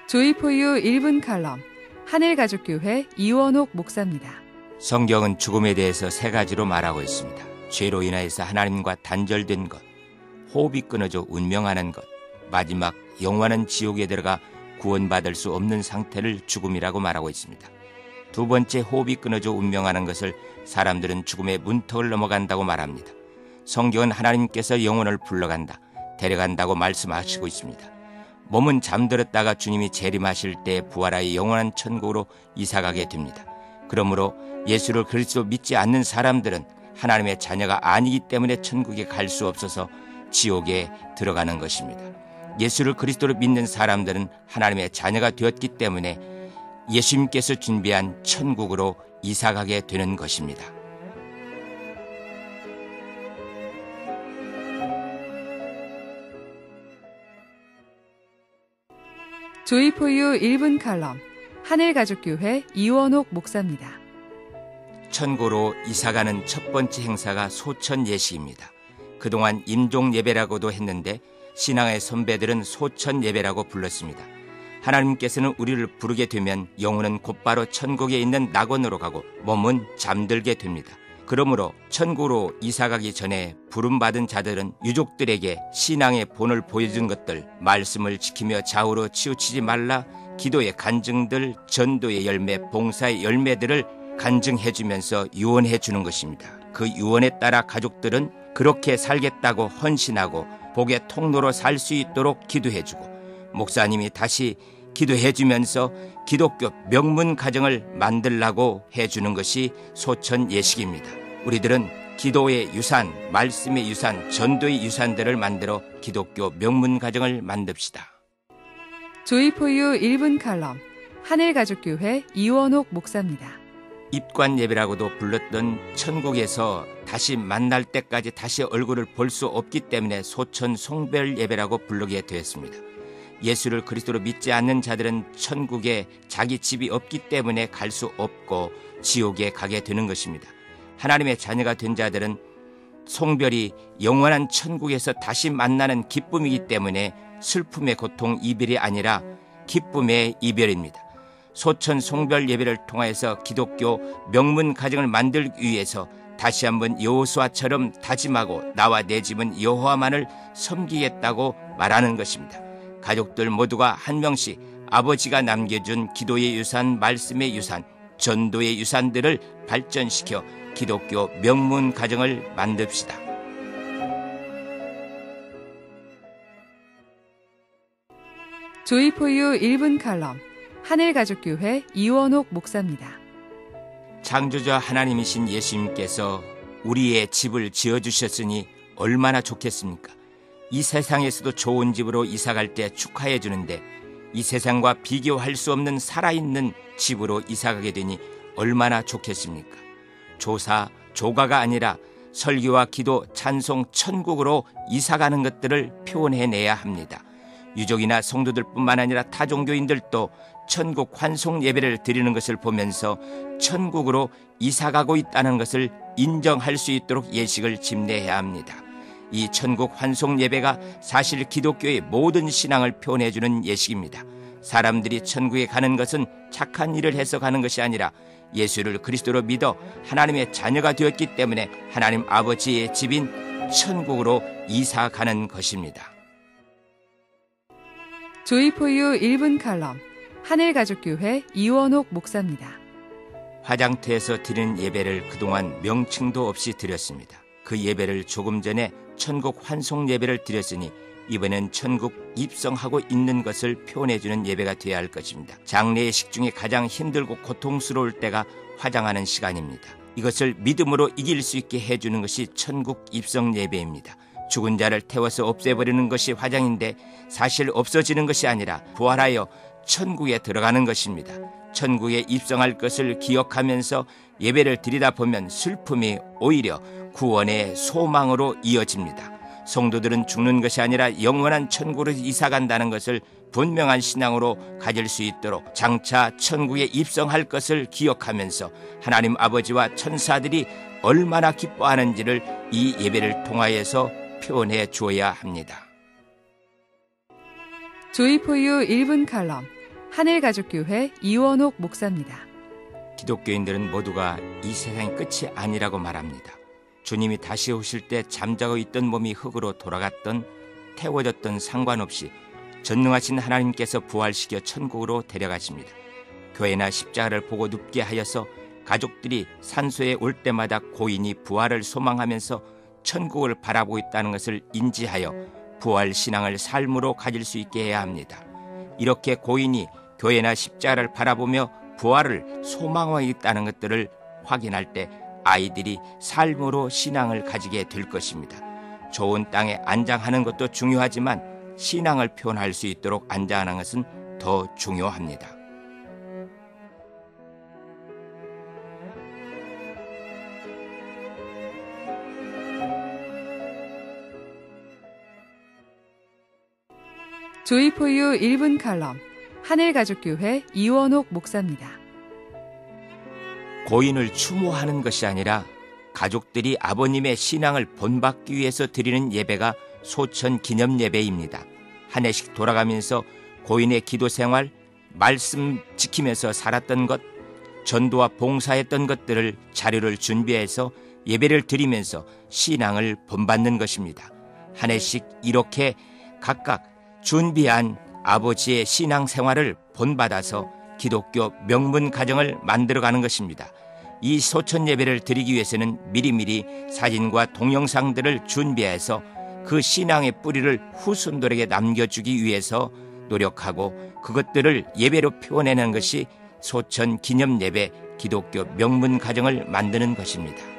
조이포유 1분 칼럼 하늘가족교회 이원옥 목사입니다. 성경은 죽음에 대해서 세 가지로 말하고 있습니다. 죄로 인하여서 하나님과 단절된 것, 호흡이 끊어져 운명하는 것, 마지막 영원한 지옥에 들어가 구원받을 수 없는 상태를 죽음이라고 말하고 있습니다. 두 번째, 호흡이 끊어져 운명하는 것을 사람들은 죽음의 문턱을 넘어간다고 말합니다. 성경은 하나님께서 영혼을 불러간다, 데려간다고 말씀하시고 있습니다. 몸은 잠들었다가 주님이 재림하실 때 부활하여 영원한 천국으로 이사가게 됩니다. 그러므로 예수를 그리스도 믿지 않는 사람들은 하나님의 자녀가 아니기 때문에 천국에 갈 수 없어서 지옥에 들어가는 것입니다. 예수를 그리스도로 믿는 사람들은 하나님의 자녀가 되었기 때문에 예수님께서 준비한 천국으로 이사가게 되는 것입니다. 조이포유 1분 칼럼 하늘가족교회 이원옥 목사입니다. 천국으로 이사가는 첫 번째 행사가 소천 예식입니다. 그동안 임종 예배라고도 했는데 신앙의 선배들은 소천 예배라고 불렀습니다. 하나님께서는 우리를 부르게 되면 영혼은 곧바로 천국에 있는 낙원으로 가고 몸은 잠들게 됩니다. 그러므로 천국으로 이사가기 전에 부름받은 자들은 유족들에게 신앙의 본을 보여준 것들, 말씀을 지키며 좌우로 치우치지 말라, 기도의 간증들, 전도의 열매, 봉사의 열매들을 간증해주면서 유언해 주는 것입니다. 그 유언에 따라 가족들은 그렇게 살겠다고 헌신하고 복의 통로로 살 수 있도록 기도해주고, 목사님이 다시 기도해주면서 기독교 명문 가정을 만들라고 해주는 것이 소천 예식입니다. 우리들은 기도의 유산, 말씀의 유산, 전도의 유산들을 만들어 기독교 명문 가정을 만듭시다. 조이포유 1분 칼럼 하늘가족교회 이원옥 목사입니다. 입관 예배라고도 불렀던 천국에서 다시 만날 때까지 다시 얼굴을 볼 수 없기 때문에 소천 송별 예배라고 부르게 되었습니다. 예수를 그리스도로 믿지 않는 자들은 천국에 자기 집이 없기 때문에 갈 수 없고 지옥에 가게 되는 것입니다. 하나님의 자녀가 된 자들은 송별이 영원한 천국에서 다시 만나는 기쁨이기 때문에 슬픔의 고통, 이별이 아니라 기쁨의 이별입니다. 소천 송별 예배를 통하여서 기독교 명문 가정을 만들기 위해서 다시 한번 여호수아처럼 다짐하고 나와 내 집은 여호와만을 섬기겠다고 말하는 것입니다. 가족들 모두가 한 명씩 아버지가 남겨준 기도의 유산, 말씀의 유산, 전도의 유산들을 발전시켜 기독교 명문 가정을 만듭시다. 조이포유 1분 칼럼 하늘가족교회 이원옥 목사입니다. 창조자 하나님이신 예수님께서 우리의 집을 지어주셨으니 얼마나 좋겠습니까? 이 세상에서도 좋은 집으로 이사갈 때 축하해 주는데 이 세상과 비교할 수 없는 살아있는 집으로 이사가게 되니 얼마나 좋겠습니까? 조사, 조가가 아니라 설교와 기도, 찬송, 천국으로 이사가는 것들을 표현해내야 합니다. 유족이나 성도들뿐만 아니라 타종교인들도 천국 환송 예배를 드리는 것을 보면서 천국으로 이사가고 있다는 것을 인정할 수 있도록 예식을 집례해야 합니다. 이 천국 환송 예배가 사실 기독교의 모든 신앙을 표현해주는 예식입니다. 사람들이 천국에 가는 것은 착한 일을 해서 가는 것이 아니라 예수를 그리스도로 믿어 하나님의 자녀가 되었기 때문에 하나님 아버지의 집인 천국으로 이사 가는 것입니다. 조이포유 1분 칼럼 하늘가족교회 이원옥 목사입니다. 화장터에서 드리는 예배를 그동안 명칭도 없이 드렸습니다. 그 예배를 조금 전에 천국 환송 예배를 드렸으니 이번엔 천국 입성하고 있는 것을 표현해주는 예배가 되어야 할 것입니다. 장례식 중에 가장 힘들고 고통스러울 때가 화장하는 시간입니다. 이것을 믿음으로 이길 수 있게 해주는 것이 천국 입성 예배입니다. 죽은 자를 태워서 없애버리는 것이 화장인데 사실 없어지는 것이 아니라 부활하여 천국에 들어가는 것입니다. 천국에 입성할 것을 기억하면서 예배를 드리다 보면 슬픔이 오히려 구원의 소망으로 이어집니다. 성도들은 죽는 것이 아니라 영원한 천국으로 이사간다는 것을 분명한 신앙으로 가질 수 있도록 장차 천국에 입성할 것을 기억하면서 하나님 아버지와 천사들이 얼마나 기뻐하는지를 이 예배를 통하여서 표현해 주어야 합니다. 조이포유 1분 칼럼 하늘가족교회 이원옥 목사입니다. 기독교인들은 모두가 이 세상의 끝이 아니라고 말합니다. 주님이 다시 오실 때 잠자고 있던 몸이 흙으로 돌아갔던 태워졌던 상관없이 전능하신 하나님께서 부활시켜 천국으로 데려가십니다. 교회나 십자가를 보고 눕게 하여서 가족들이 산소에 올 때마다 고인이 부활을 소망하면서 천국을 바라보고 있다는 것을 인지하여 부활 신앙을 삶으로 가질 수 있게 해야 합니다. 이렇게 고인이 교회나 십자가를 바라보며 부활을 소망하고 있다는 것들을 확인할 때 아이들이 삶으로 신앙을 가지게 될 것입니다. 좋은 땅에 안장하는 것도 중요하지만 신앙을 표현할 수 있도록 안장하는 것은 더 중요합니다. 조이포유 1분 칼럼 하늘가족교회 이원옥 목사입니다. 고인을 추모하는 것이 아니라 가족들이 아버님의 신앙을 본받기 위해서 드리는 예배가 소천 기념 예배입니다. 한 해씩 돌아가면서 고인의 기도 생활, 말씀 지키면서 살았던 것, 전도와 봉사했던 것들을 자료를 준비해서 예배를 드리면서 신앙을 본받는 것입니다. 한 해씩 이렇게 각각 준비한 아버지의 신앙생활을 본받아서 기독교 명문 가정을 만들어가는 것입니다. 이 소천 예배를 드리기 위해서는 미리미리 사진과 동영상들을 준비해서 그 신앙의 뿌리를 후손들에게 남겨주기 위해서 노력하고 그것들을 예배로 표현해내는 것이 소천 기념 예배, 기독교 명문 가정을 만드는 것입니다.